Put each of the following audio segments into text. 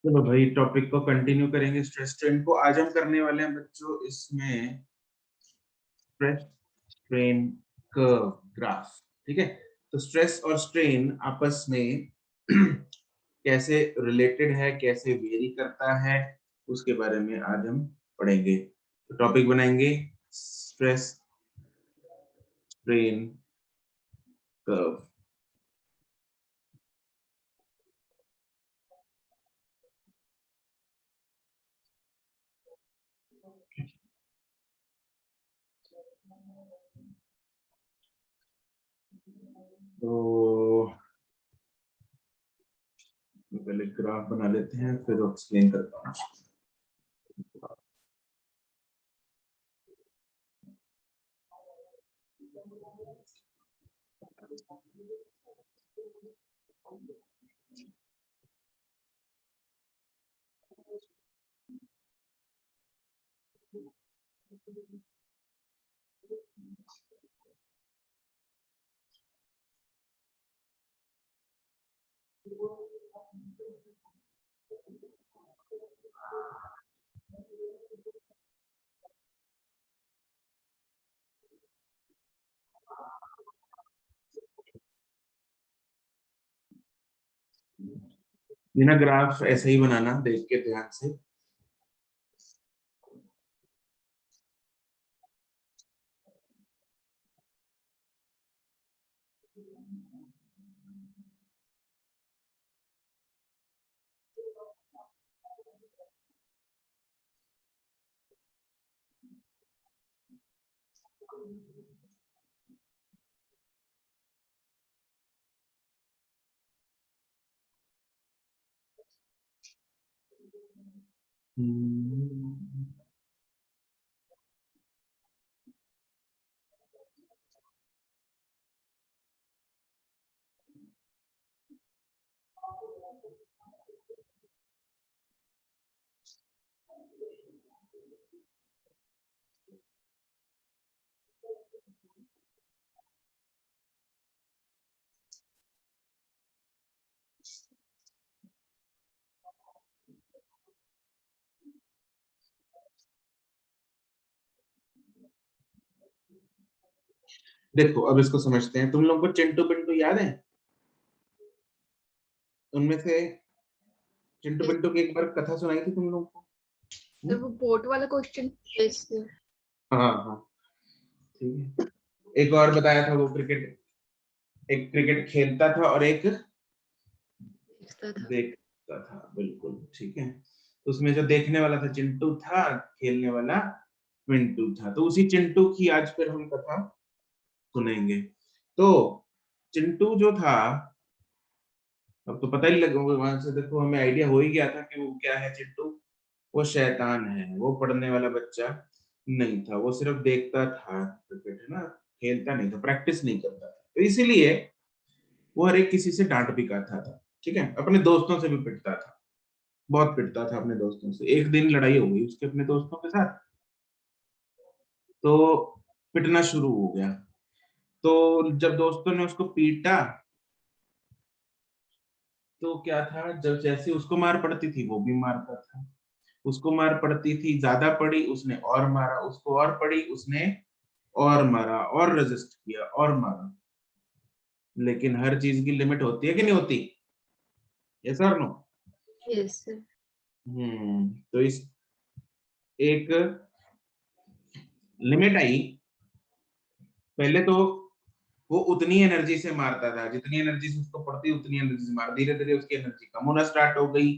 चलो भाई, टॉपिक को कंटिन्यू करेंगे। स्ट्रेस स्ट्रेन को आज हम करने वाले हैं बच्चों। इसमें स्ट्रेस स्ट्रेन कर्व ग्राफ, ठीक है। तो स्ट्रेस और स्ट्रेन आपस में कैसे रिलेटेड है, कैसे वेरी करता है, उसके बारे में आज हम पढ़ेंगे। तो टॉपिक बनाएंगे स्ट्रेस स्ट्रेन कर्व। तो पहले ग्राफ बना लेते हैं, फिर एक्सप्लेन करता हूँ। बिना ग्राफ ऐसे ही बनाना, देख के ध्यान से। देखो, अब इसको समझते हैं। तुम लोग को चिंटू पिंटू याद है? उनमें से चिंटू पिंटू की एक बार कथा सुनाई थी तुम लोग को। तो वो बोट वाला क्वेश्चन। यस। हाँ हाँ, ठीक है। एक और बताया था, वो क्रिकेट, एक क्रिकेट खेलता था और एक देखता था। बिल्कुल ठीक है। तो उसमें जो देखने वाला था चिंटू था, खेलने वाला पिंटू था। तो उसी चिंटू की आज फिर हम कथा सुनेंगे। तो चिंटू जो था, अब तो पता ही लगा, वहां से देखो हमें आइडिया हो ही गया था कि वो क्या है। चिंटू वो शैतान है, वो पढ़ने वाला बच्चा नहीं था। वो सिर्फ देखता था क्रिकेट, है ना, खेलता नहीं था, प्रैक्टिस नहीं करता था। तो इसीलिए वो हर एक किसी से डांट भी खाता था, ठीक है। अपने दोस्तों से भी पिटता था, बहुत पिटता था अपने दोस्तों से। एक दिन लड़ाई हो गई उसके अपने दोस्तों के साथ, तो पिटना शुरू हो गया। तो जब दोस्तों ने उसको पीटा, तो क्या था, जब जैसे उसको मार पड़ती थी वो भी मारता था। उसको मार पड़ती थी, ज्यादा पड़ी, उसने और मारा। उसको और पड़ी, उसने और मारा, और रेजिस्ट किया और मारा। लेकिन हर चीज की लिमिट होती है कि नहीं होती? यस और नो? यस। तो इस एक लिमिट आई। पहले तो वो उतनी एनर्जी से मारता था जितनी एनर्जी से उसको पड़ती, उतनी एनर्जी से मार। धीरे धीरे उसकी एनर्जी कम होना स्टार्ट हो गई।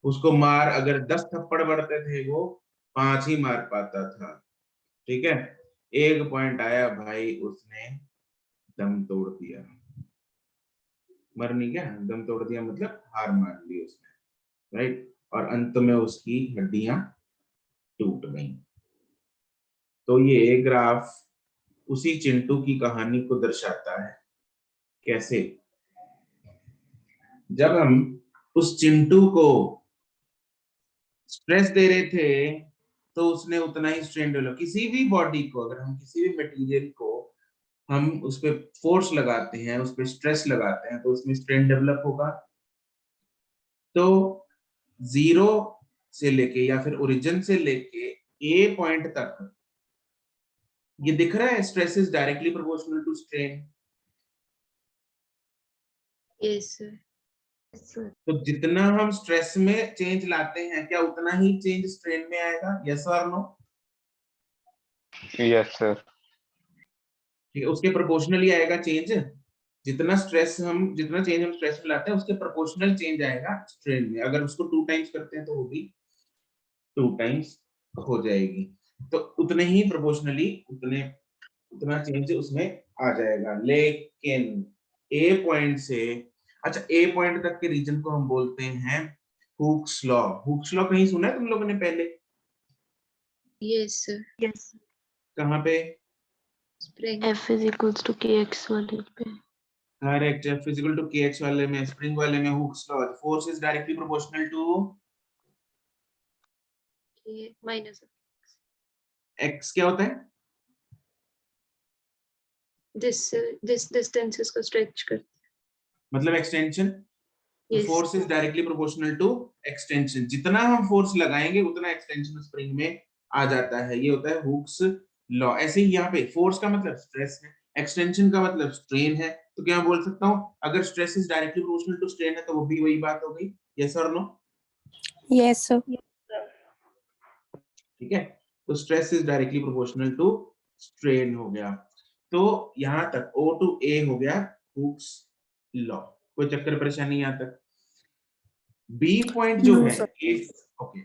उसको मार अगर 10 थप्पड़ पड़ते थे, वो 5 ही मार पाता था, ठीक है। एक पॉइंट आया भाई, उसने दम तोड़ दिया। मर नहीं गया, दम तोड़ दिया मतलब हार मान ली उसने, राइट। और अंत में उसकी हड्डियां टूट गई। तो ये ग्राफ उसी चिंटू की कहानी को दर्शाता है। कैसे? जब हम उस चिंटू को स्ट्रेस दे रहे थे, तो उसने उतना ही स्ट्रेन डेवलप। किसी भी बॉडी को, अगर हम किसी भी मटेरियल को हम उस पर फोर्स लगाते हैं, उस पर स्ट्रेस लगाते हैं, तो उसमें स्ट्रेन डेवलप होगा। तो जीरो से लेके या फिर ओरिजिन से लेके ए पॉइंट तक, ये दिख रहा है stress is directly proportional to strain. Yes, sir. Yes, sir. तो जितना हम स्ट्रेस में चेंज लाते हैं क्या उतना ही चेंज स्ट्रेन में आएगा? यस और नो? Yes sir. ठीक है, उसके प्रोपोर्शनली आएगा चेंज। जितना चेंज हम स्ट्रेस में लाते हैं उसके प्रोपोर्शनल चेंज आएगा स्ट्रेन में। अगर उसको 2 टाइम्स करते हैं तो वो भी 2 टाइम्स हो जाएगी। तो उतने ही प्रोपोर्शनली उतना चेंज उसमें आ जाएगा। लेकिन ए पॉइंट से, अच्छा ए पॉइंट तक के रीजन को हम बोलते हैं हुक्स लॉ। हुक्स लॉ कहीं सुना है तुम लोगों ने पहले? Yes, sir. Yes. कहाँ पे? Spring. F is equals to kx वाले पे। Correct, F equal to kx वाले में, स्प्रिंग वाले में Hooke's law, force is directly proportional to K minus x। क्या होता है? this distance इसको stretch कर. मतलब extension. Yes. Force is directly proportional to extension. जितना हम फोर्स लगाएंगे उतना एक्सटेंशन स्प्रिंग में आ जाता है। ये होता है हुक्स लॉ। ऐसे ही यहाँ पे फोर्स का मतलब स्ट्रेस है, एक्सटेंशन का मतलब स्ट्रेन है। तो क्या मैं बोल सकता हूँ अगर stress is directly proportional to strain है तो वो भी वही बात हो गई। यस और नो? Yes, sir. ठीक है, तो stress is directly proportional to strain हो गया। तो यहां तक O टू A हो गया हुक्स लॉ। कोई चक्कर परेशानी यहाँ तक? बी पॉइंट जो No, है sir. ओके,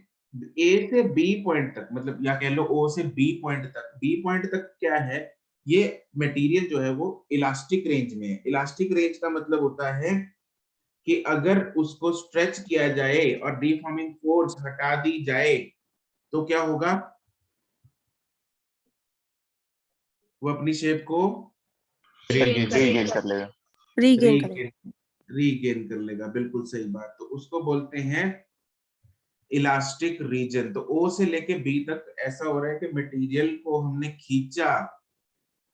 ए से बी पॉइंट तक, मतलब या कह लो ओ से बी पॉइंट तक। बी पॉइंट तक क्या है? ये मटेरियल जो है वो इलास्टिक रेंज में है। इलास्टिक रेंज का मतलब होता है कि अगर उसको स्ट्रेच किया जाए और डिफॉर्मिंग फोर्स हटा दी जाए तो क्या होगा? वो अपनी शेप को रीगेन कर लेगा। Regain करें। रीगेन कर लेगा। बिल्कुल सही बात। तो उसको बोलते हैं इलास्टिक रीजन। तो ओ से लेके बी तक ऐसा हो रहा है कि मटेरियल को हमने खींचा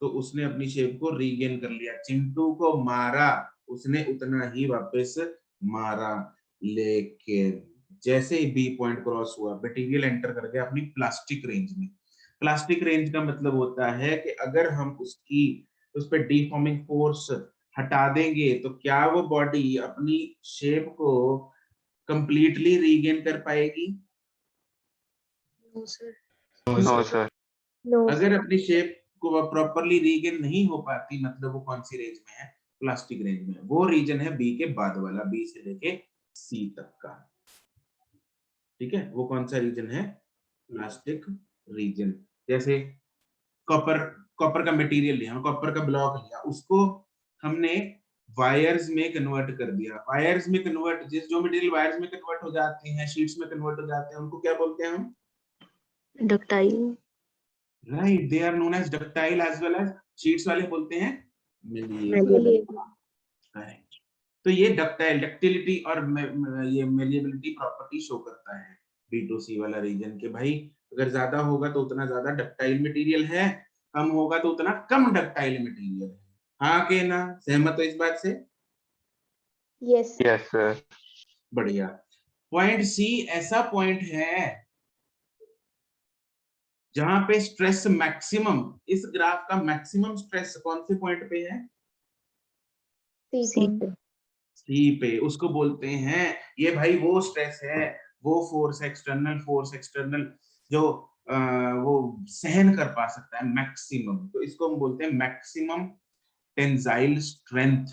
तो उसने अपनी शेप को रीगेन कर लिया। चिंटू को मारा, उसने उतना ही वापस मारा। लेकिन जैसे ही बी पॉइंट क्रॉस हुआ मटेरियल एंटर कर गया अपनी प्लास्टिक रेंज में। प्लास्टिक रेंज का मतलब होता है कि अगर हम उस पर डिफॉर्मिंग फोर्स हटा देंगे तो क्या वो बॉडी अपनी शेप को कंप्लीटली रीगेन कर पाएगी? No, sir. No sir. No. अगर अपनी शेप को प्रॉपरली रीगेन नहीं हो पाती मतलब वो कौन सी रेंज में है? प्लास्टिक रेंज में। वो रीजन है बी के बाद वाला, बी से लेके सी तक का। ठीक है, वो कौन सा रीजन है? Plastic region. जैसे कॉपर कॉपर का मटेरियल लिया, कॉपर का ब्लॉक लिया, उसको हमने वायर्स में कन्वर्ट कर दिया। वायर्स में कन्वर्ट, जो मटेरियल वायर्स में कन्वर्ट हो जाते हैं, शीट्स में कन्वर्ट हो जाते हैं, उनको क्या बोलते हैं हम? Ductile. Right, they are known as ductile as well as sheets वाले बोलते हैं Malleable. करेक्ट। तो ये डक्टाइल, डक्टिलिटी और ये मेलिएबिलिटी प्रॉपर्टी शो करता है B2C वाला रीजन के भाई अगर ज्यादा होगा तो उतना ज्यादा डक्टाइल मटेरियल है, कम होगा तो उतना कम डक्टाइल मटेरियल है। हाँ के ना? सहमत हो इस बात से? Yes. Yes sir. बढ़िया। पॉइंट सी ऐसा पॉइंट है जहां पे स्ट्रेस मैक्सिमम, इस ग्राफ का मैक्सिमम स्ट्रेस कौन से पॉइंट पे है? C. सी पे। उसको बोलते हैं, ये भाई वो स्ट्रेस है, वो फोर्स, एक्सटर्नल जो वो सहन कर पा सकता है मैक्सिमम। तो इसको हम बोलते हैं मैक्सिमम टेंसाइल स्ट्रेंथ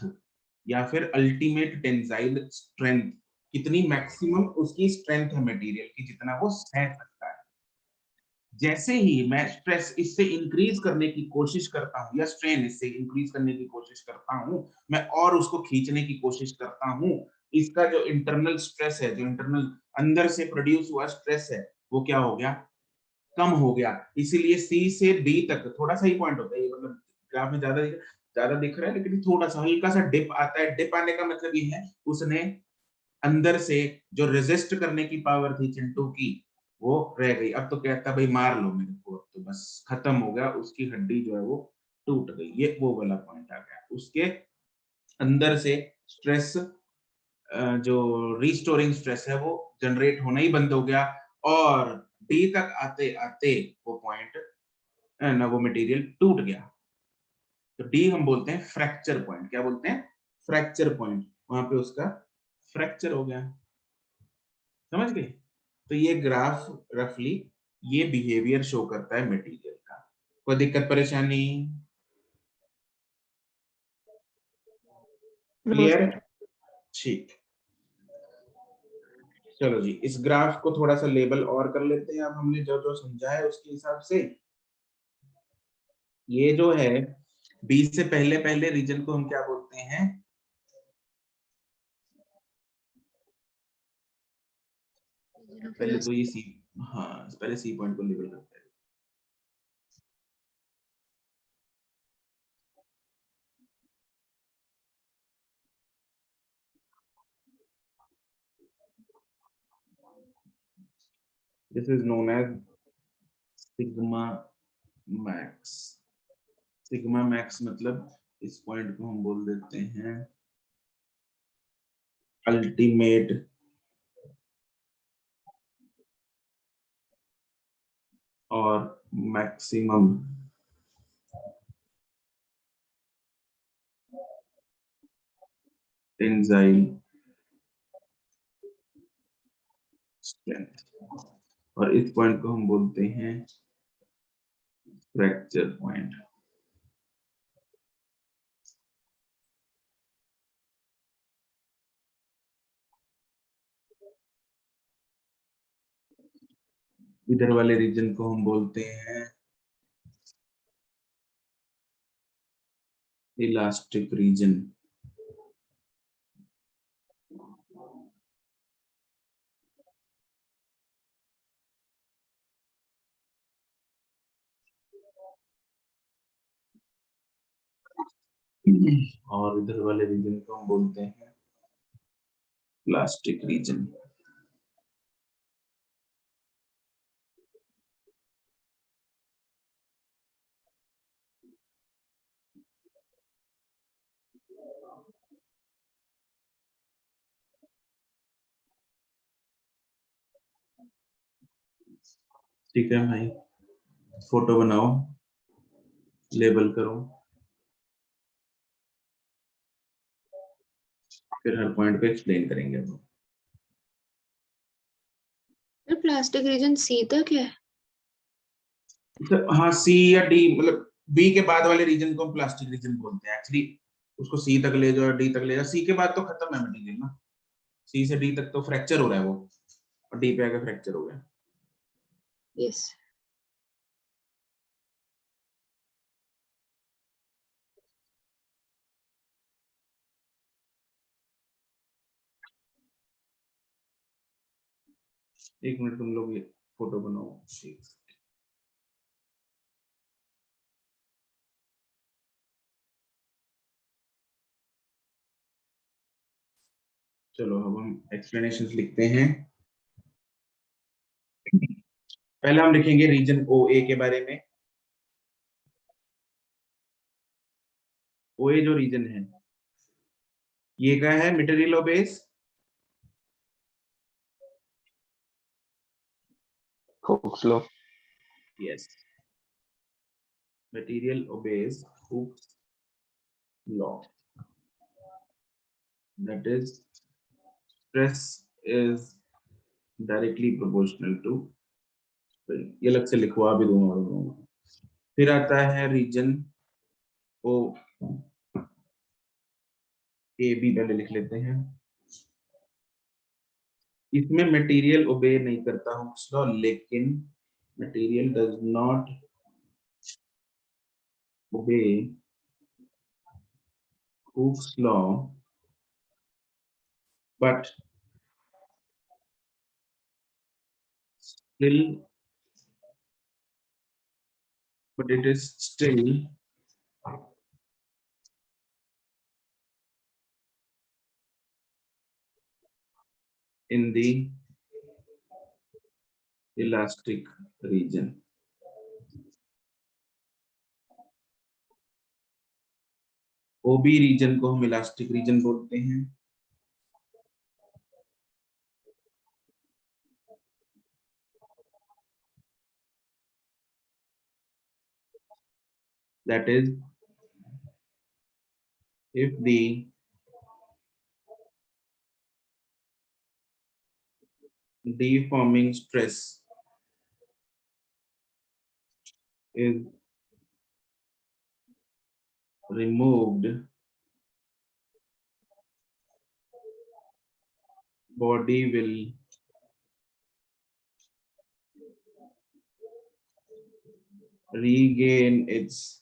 या फिर अल्टीमेट टेंसाइल स्ट्रेंथ। कितनी मैक्सिमम उसकी स्ट्रेंथ है मटेरियल की, जितना वो सह सकता है। जैसे ही मैं स्ट्रेस इससे इंक्रीज करने की कोशिश करता हूं या स्ट्रेन इससे इंक्रीज करने की कोशिश करता हूं, मैं और उसको खींचने की कोशिश करता हूं, इसका जो इंटरनल स्ट्रेस है, जो इंटरनल अंदर से प्रोड्यूस हुआ स्ट्रेस है, वो क्या हो गया? कम हो गया। इसीलिए सी से डी तक थोड़ा सा ही पॉइंट होता है ये, मतलब ग्राफ में ज्यादा दिख रहा है लेकिन थोड़ा सा हल्का सा डिप आता है। डिप आने का मतलब ये है उसने अंदर से जो रेजिस्ट करने की पावर थी चिंटू की वो रह गई। अब तो कहता भाई मार लो मेरे को, अब तो बस खत्म हो गया, उसकी हड्डी जो है वो टूट गई। ये वो वाला पॉइंट आ गया। उसके अंदर से स्ट्रेस जो रिस्टोरिंग स्ट्रेस है वो जनरेट होना ही बंद हो गया, और डी तक आते आते वो पॉइंट ना वो मटेरियल टूट गया। तो डी हम बोलते हैं फ्रैक्चर पॉइंट। क्या बोलते हैं? Fracture point. वहां पे उसका फ्रैक्चर हो गया। समझ गए? तो ये ग्राफ रफली ये बिहेवियर शो करता है मटेरियल का। कोई दिक्कत परेशानी? क्लियर? ठीक। चलो जी, इस ग्राफ को थोड़ा सा लेबल और कर लेते हैं। अब हमने जो जो समझा है उसके हिसाब से, ये जो है बी से पहले पहले रीजन को हम क्या बोलते हैं? पहले तो ये सी, हाँ पहले सी पॉइंट को लेबल करते हैं। This is known as sigma max. Sigma max मतलब इस पॉइंट को हम बोल देते हैं अल्टीमेट और मैक्सिमम टेंसाइल स्ट्रेंथ, और इस पॉइंट को हम बोलते हैं फ्रैक्चर पॉइंट। इधर वाले रीजन को हम बोलते हैं इलास्टिक रीजन। और इधर वाले रीजन को हम बोलते हैं प्लास्टिक रीजन। ठीक है भाई, फोटो बनाओ, लेबल करो, फिर हर पॉइंट पे एक्सप्लेन करेंगे हम। प्लास्टिक रीजन सी तक है? हाँ सी या डी, मतलब बी के बाद वाले रीजन को हम प्लास्टिक रीजन बोलते हैं एक्चुअली। उसको सी तक ले जाओ, डी तक ले जाओ, सी के बाद तो खत्म है मटेरियल ना। सी से डी तक तो फ्रैक्चर हो रहा है वो, और डी पे आके फ्रैक्चर हो गया। यस। एक मिनट, तुम लोग ये फोटो बनाओ। चलो अब हम एक्सप्लेनेशंस लिखते हैं। पहले हम लिखेंगे रीजन ओ ए के बारे में। ओ ए जो रीजन है, ये क्या है? Material obeys Hooke's law. Yes, material obeys Hooke's law. That is stress is directly proportional to, ये अलग से लिखवा भी दूंगा। फिर आता है रीजन ओ ए बी, पहले लिख लेते हैं। इसमें मटेरियल ओबे नहीं करता हुक्स लॉ, लेकिन material does not obey Hooke's law but still, but it is still in the elastic region. OB region को हम इलास्टिक रीजन बोलते हैं, That is, if the deforming stress is removed, body will regain its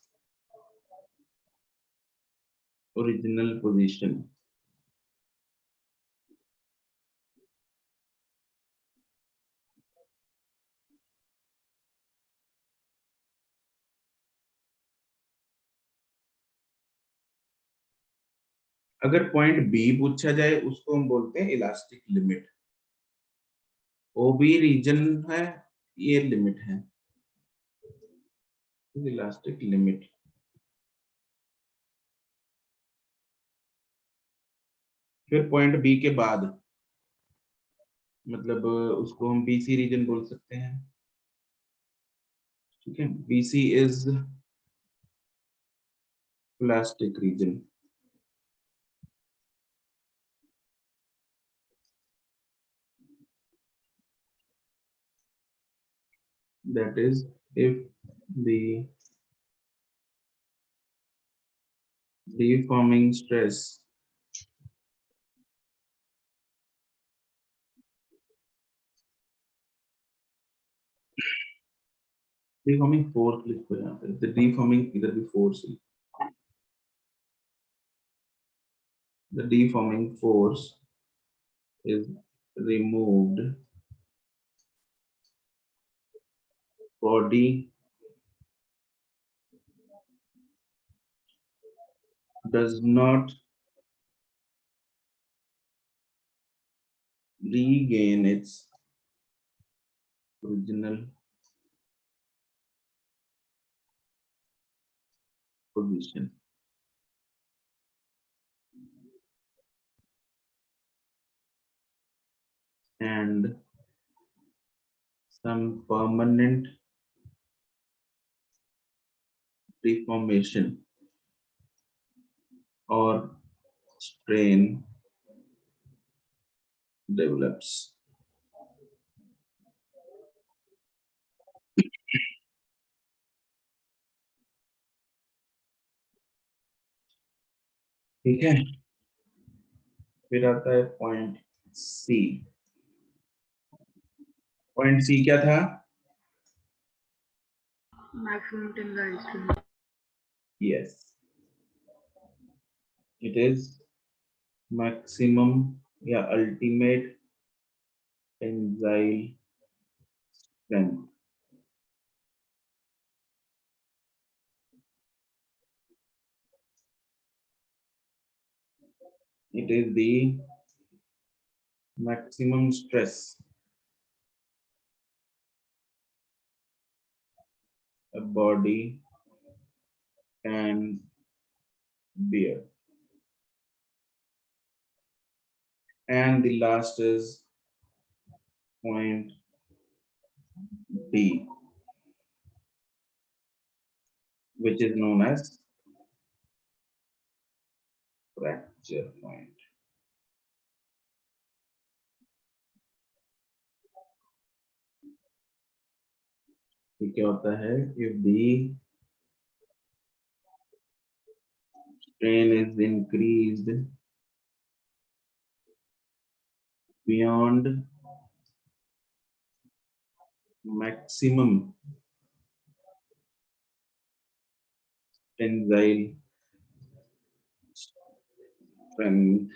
original position. अगर point B पूछा जाए उसको हम बोलते हैं इलास्टिक लिमिट। ओबी रीजन है, ये लिमिट है, इलास्टिक लिमिट। फिर पॉइंट बी के बाद मतलब उसको हम बीसी रीजन बोल सकते हैं। ठीक है, BC is elastic region. That is, if the deforming stress deforming force लिखो यहाँ पे, the deforming इधर भी force है। The deforming force is removed, body does not regain its original position. And some permanent deformation or strain develops. ठीक है, फिर आता है पॉइंट सी। पॉइंट सी क्या था? Maximum tensile strength. Yes, it is maximum या ultimate tensile strength. It is the maximum stress a body can bear. And the last is point D, which is known as fracture point. ये क्या होता है? If the strain is increased beyond maximum tensile strength,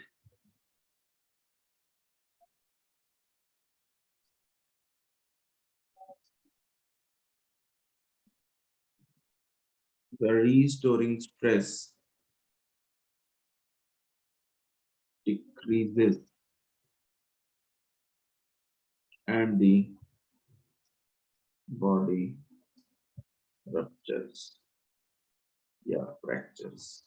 the restoring stress decreases and the body ruptures, yeah, fractures.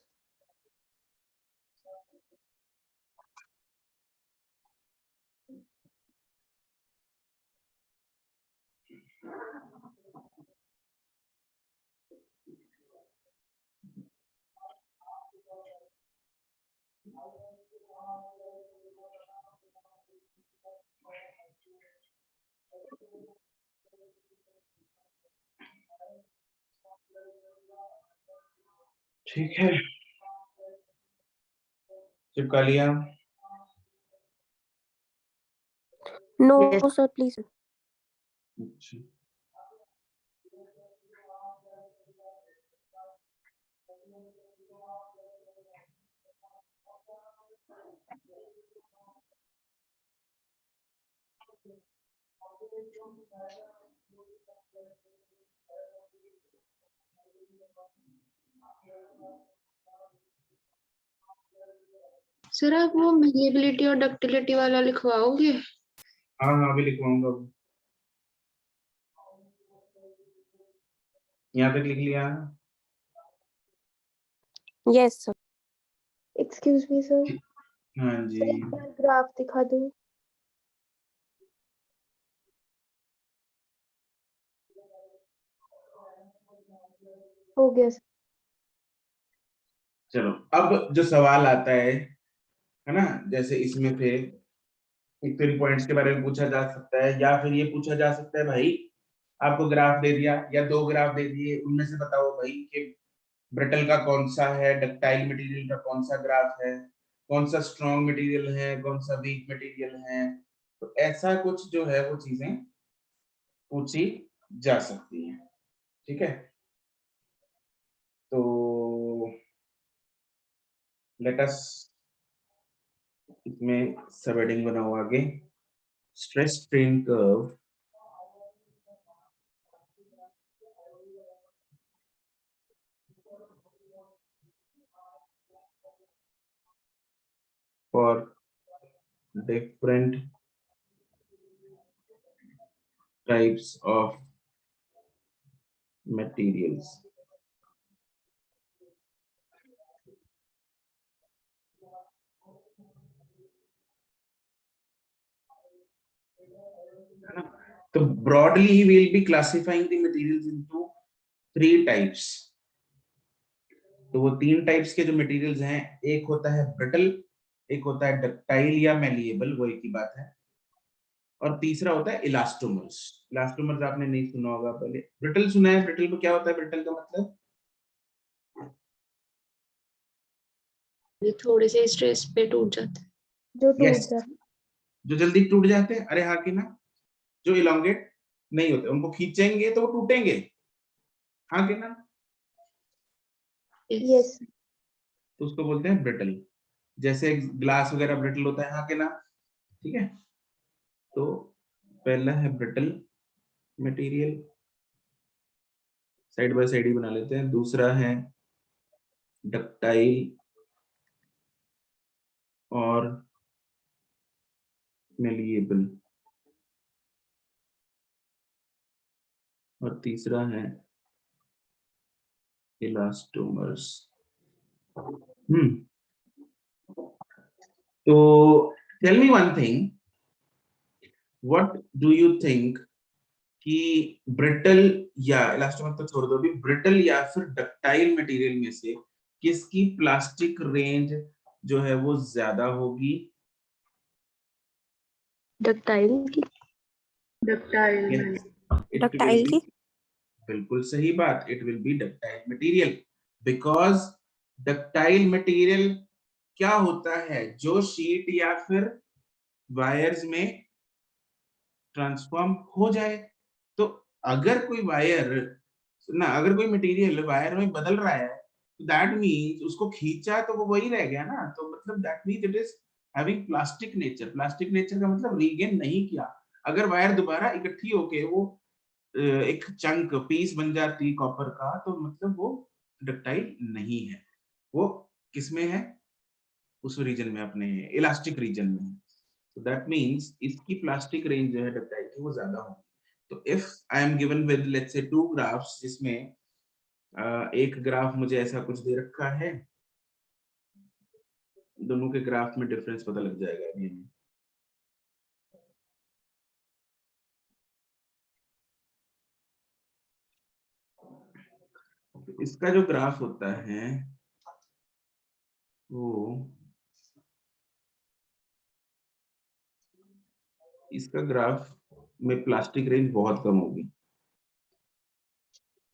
ठीक है, चिपका लिया? No, Yes. sir, please. अच्छा, sir आप वो मेलिएबिलिटी और डक्टिलिटी वाला लिखवाओगे? हाँ हाँ अभी लिखवाऊंगा। यहाँ तक लिख लिया? Yes, sir. Excuse me, sir. हाँ जी। सर एक बार ग्राफ दिखा दो। हो गया सर। चलो अब जो सवाल आता है ना, जैसे इसमें थे एक तो पॉइंट्स के बारे में पूछा जा सकता है, या फिर ये पूछा जा सकता है भाई आपको ग्राफ दे दिया या दो ग्राफ दे दिए, उनमें से बताओ भाई कि ब्रिटल का कौन सा है, डक्टाइल मटेरियल का कौन सा ग्राफ है, कौन सा स्ट्रॉन्ग मटेरियल है, कौन सा वीक मटेरियल है। तो ऐसा कुछ जो है वो चीजें पूछी जा सकती हैं। ठीक है, तो लेट अस इसमें सब हेडिंग बनाओ आगे। Stress strain curve for different types of materials। तो broadly we will be classifying the materials into three types। तो वो तीन टाइप्स के जो मटेरियल्स हैं, एक होता है ब्रिटल, एक होता है डक्टाइल या मैलिएबल, वो एक ही बात है, और तीसरा होता है इलास्टोमर्स। इलास्टोमर्स आपने नहीं सुना होगा पहले, ब्रिटल सुना है। ब्रिटल को क्या होता है? ब्रिटल का मतलब ये थोड़े से स्ट्रेस पे टूट जाता है। जो टूट यस, जाता है। जो जल्दी टूट जाते हैं। अरे हाँ कि ना, जो इलोंगेट नहीं होते, उनको खींचेंगे तो वो टूटेंगे। हाँ कि ना? यस। तो उसको बोलते हैं ब्रिटल। जैसे ग्लास वगैरह ब्रिटल होता है, हाँ कि ना? ठीक है, तो पहला है brittle material, side by side ही बना लेते हैं। दूसरा है डक्टाइल और मेलिएबल, और तीसरा है इलास्टोमर्स। तो tell me one thing, what do you think कि ब्रिटल या इलास्टोमर तो छोड़ दो अभी, ब्रिटल या फिर डक्टाइल मटेरियल में से किसकी प्लास्टिक रेंज जो है वो ज्यादा होगी? डक्टाइल की। डक्टाइल Yes, में। it will Ductile be, की। बिल्कुल सही बात, it will be ductile material, because ductile material क्या होता है, जो शीट या फिर वायर्स में ट्रांसफॉर्म हो जाए। तो अगर कोई वायर ना, अगर कोई मटेरियल वायर में बदल रहा है, तो दैट मींस उसको खींचा तो वो वही रह गया ना, तो मतलब that means it is having plastic nature. Plastic nature का मतलब रीगेन नहीं किया। अगर वायर दोबारा इकट्ठी होके वो एक चंक पीस बन जाती कॉपर का, तो मतलब वो डक्टाइल नहीं है। वो किसमें है? उस रीजन में, अपने इलास्टिक रीजन में। so that means इसकी प्लास्टिक रेंज जो है डक्टाइल की वो ज्यादा होगी। तो if I am given with let's say two graphs, जिसमें एक ग्राफ मुझे ऐसा कुछ दे रखा है, दोनों के ग्राफ में डिफरेंस पता लग जाएगा अभी हमें। तो इसका जो ग्राफ होता है वो, इसका ग्राफ में प्लास्टिक रेंज बहुत कम होगी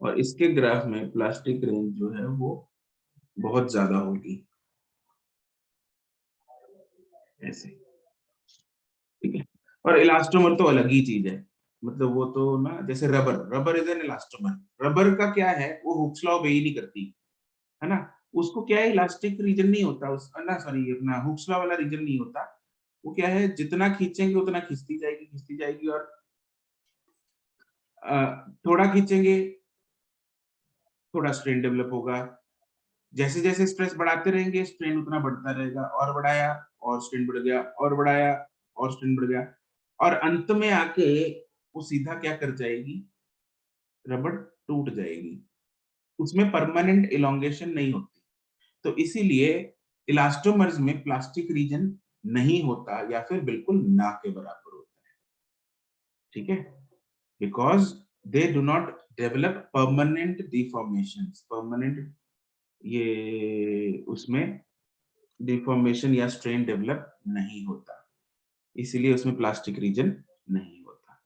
और इसके ग्राफ में प्लास्टिक रेंज जो है वो बहुत ज्यादा होगी, ऐसे, ठीक है। और इलास्टोमर तो अलग ही चीज है, मतलब वो तो ना जैसे rubber, rubber is an elastomer. Rubber का क्या है, वो हुक्स लॉ ओबे ही नहीं करती, है ना। उसको क्या है, इलास्टिक रीजन नहीं होता उस ना, सॉरी अपना हुक्स लॉ वाला रीजन नहीं होता। वो क्या है, जितना खींचेंगे उतना खिंचती जाएगी और थोड़ा खींचेंगे थोड़ा स्ट्रेन डेवलप होगा। जैसे जैसे स्ट्रेस बढ़ाते रहेंगे स्ट्रेन उतना बढ़ता रहेगा, और बढ़ाया और स्ट्रेन बढ़ गया, और बढ़ाया और स्ट्रेन बढ़ गया, और अंत में आके वो सीधा क्या कर जाएगी, रबड़ टूट जाएगी। उसमें परमानेंट इलोंगेशन नहीं होती। तो इसीलिए इलास्टोमर्स में प्लास्टिक रीजन नहीं होता या फिर बिल्कुल ना के बराबर होता है, ठीक है, because they do not develop permanent deformations. Permanent ये उसमें डिफॉर्मेशन या स्ट्रेन डेवलप नहीं होता, इसीलिए उसमें प्लास्टिक रीजन नहीं होता,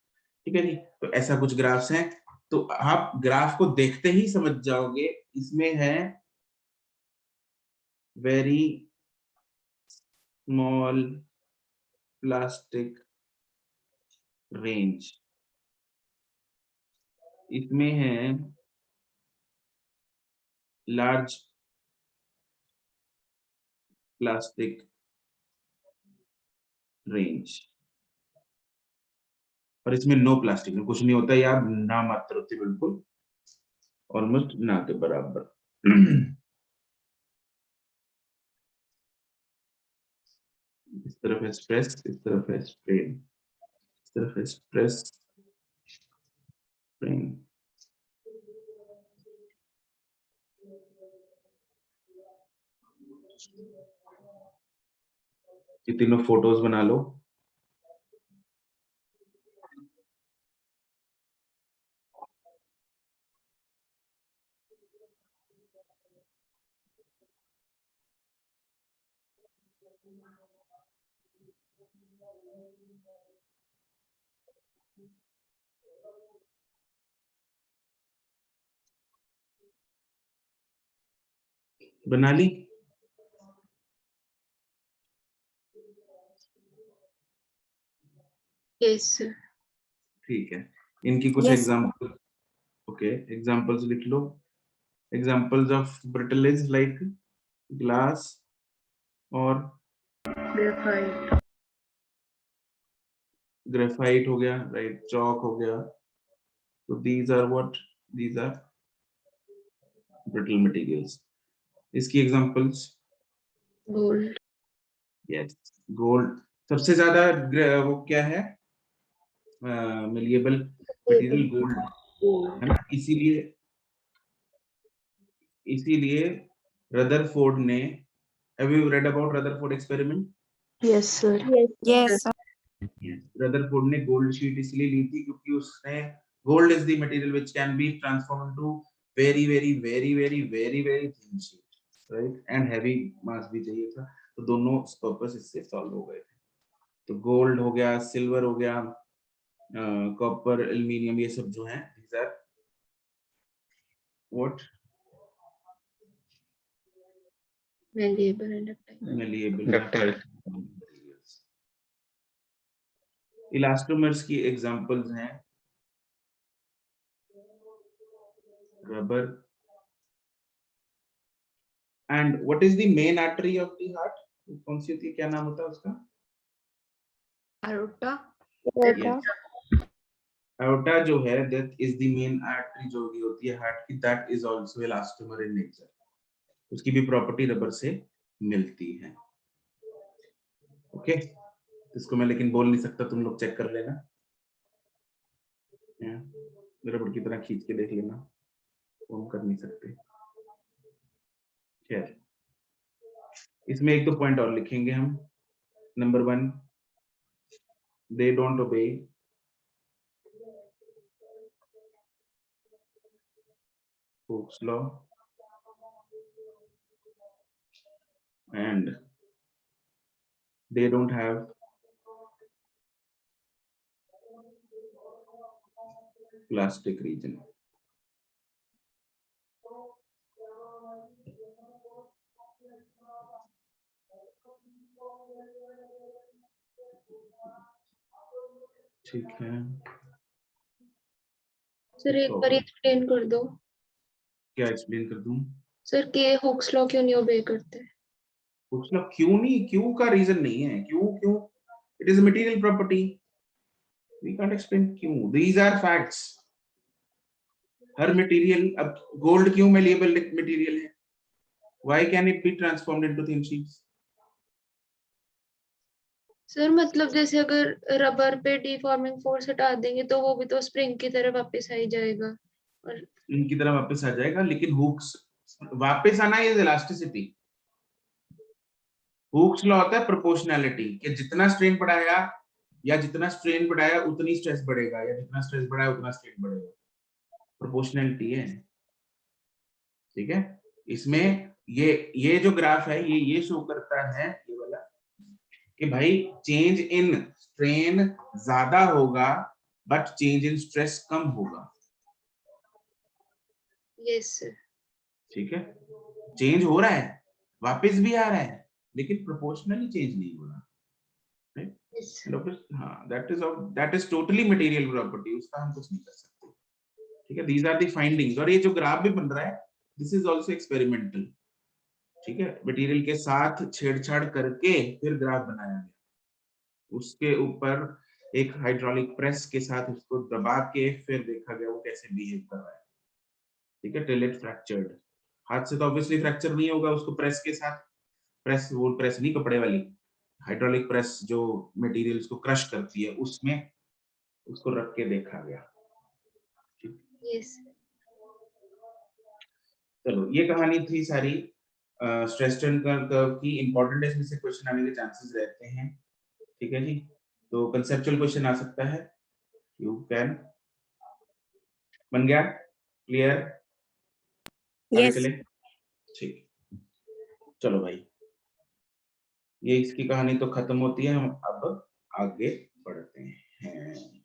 ठीक है जी। तो ऐसा कुछ ग्राफ्स हैं, तो आप ग्राफ को देखते ही समझ जाओगे इसमें है वेरी स्मॉल प्लास्टिक रेंज, इसमें है लार्ज प्लास्टिक रेंज, और इसमें नो प्लास्टिक में कुछ नहीं होता यार, ना मात्र होती, बिल्कुल ऑलमोस्ट ना के बराबर। इस तरफ है स्ट्रेस, इस तरफ है स्ट्रेन, इस तरफ है स्ट्रेस स्ट्रेन। ये तीनों फोटोज बना लो। बना ली? Yes sir. ठीक है, इनकी कुछ Yes. एग्जांपल, ओके एग्जांपल्स लिख लो। Examples of brittles like glass और ग्रेफाइट। ग्रेफाइट हो गया, राइट, चौक हो गया। तो these are what, these are brittle materials. इसकी एग्जांपल्स, गोल्ड। यस, गोल्ड सबसे ज्यादा वो क्या है, मेलिएबल मटेरियल गोल्ड, है ना। इसीलिए इसीलिए रदरफोर्ड ने, have you read about Rutherford experiment? Yes sir. Yes, sir. Rutherford ने गोल्ड शीट इसलिए ली थी क्योंकि उसने, gold is the material which can be transformed into very very very very very very thin sheet, right, and heavy mass भी चाहिए था, तो दोनों पर्पस इससे सॉल्व हो गए थे। तो गोल्ड हो गया, सिल्वर हो गया, कॉपर, एल्युमिनियम, ये सब जो है these are what malleable and ductile। malleable Ductile. materials। Elastomers की एग्जांपल्स हैं rubber, and what is the main artery of the heart, कौन सी होती है, क्या नाम होता है उसका? aorta। Aorta. aorta जो है, that is the main artery जो भी होती है हार्ट की, that is also elastomer in nature, उसकी भी प्रॉपर्टी रबर से मिलती है, ओके। इसको मैं लेकिन बोल नहीं सकता, तुम लोग चेक कर लेना, रबर की तरह खींच के देख लेना, वो हम कर नहीं सकते। खैर, इसमें एक दो पॉइंट और लिखेंगे हम। Number 1, they don't obey Hooke's law, and they don't have plastic region. ठीक है, सर एक बार एक्सप्लेन कर दो। क्या एक्सप्लेन कर दूं? सर के हुक्स लॉ क्यों नहीं ओबे करते? मतलब क्यों नहीं, क्यों का रीजन नहीं है, क्यों it is a material property, we can't explain क्यों, दीज आर फैक्ट्स। हर मटेरियल, अब गोल्ड क्यों मेलेबल मटेरियल है, why can it be transformed into thin sheets? Sir मतलब जैसे अगर रबर पे डिफॉर्मिंग फोर्स हटा देंगे तो वो भी तो स्प्रिंग की तरह वापस आ ही जाएगा। और इनकी तरह वापस आ जाएगा, लेकिन हुक्स वापस आना इज इलास्टिसिटी। हुक्स लॉ होता है प्रोपोर्शनैलिटी, कि जितना स्ट्रेन बढ़ाया या जितना स्ट्रेन बढ़ाया उतनी स्ट्रेस बढ़ेगा, या जितना स्ट्रेस बढ़ाया उतना स्ट्रेन बढ़ेगा, प्रोपोर्शनैलिटी है। ठीक है, इसमें ये जो ग्राफ है ये शो करता है, ये वाला, कि भाई चेंज इन स्ट्रेन ज्यादा होगा बट चेंज इन स्ट्रेस कम होगा। Yes sir. ठीक है, चेंज हो रहा है, वापस भी आ रहा है, लेकिन प्रोपोर्शनली चेंज नहीं हो रहा। यस हाँ, that is totally material property, उसका हम कुछ नहीं कर सकते। ठीक है, दीज आर द फाइंडिंग्स। और ये जो ग्राफ भी बन रहा है, दिस इज आल्सो एक्सपेरिमेंटल। ठीक है, मटेरियल के साथ छेड़छाड़ करके फिर ग्राफ बनाया गया, उसके ऊपर एक हाइड्रोलिक प्रेस के साथ उसको दबा के फिर देखा गया वो कैसे बिहेव कर रहा है। ठीक है, टिल इट फ्रैक्चर्ड। हाथ से तो ऑब्वियसली फ्रैक्चर नहीं होगा, उसको प्रेस के साथ, प्रेस वो प्रेस नहीं कपड़े वाली, हाइड्रोलिक प्रेस जो मटेरियल्स को क्रश करती है, उसमें उसको रख के देखा गया। यस। चलो, ये कहानी थी सारी स्ट्रेस स्ट्रेन कर्व की। इंपॉर्टेंट है, इसमें से क्वेश्चन आने के चांसेस रहते हैं। ठीक है जी, तो कंसेप्चुअल क्वेश्चन आ सकता है, यू कैन। बन गया? क्लियर? आगे Yes. चले? ठीक, चलो भाई, ये इसकी कहानी तो खत्म होती है, हम अब आगे बढ़ते हैं।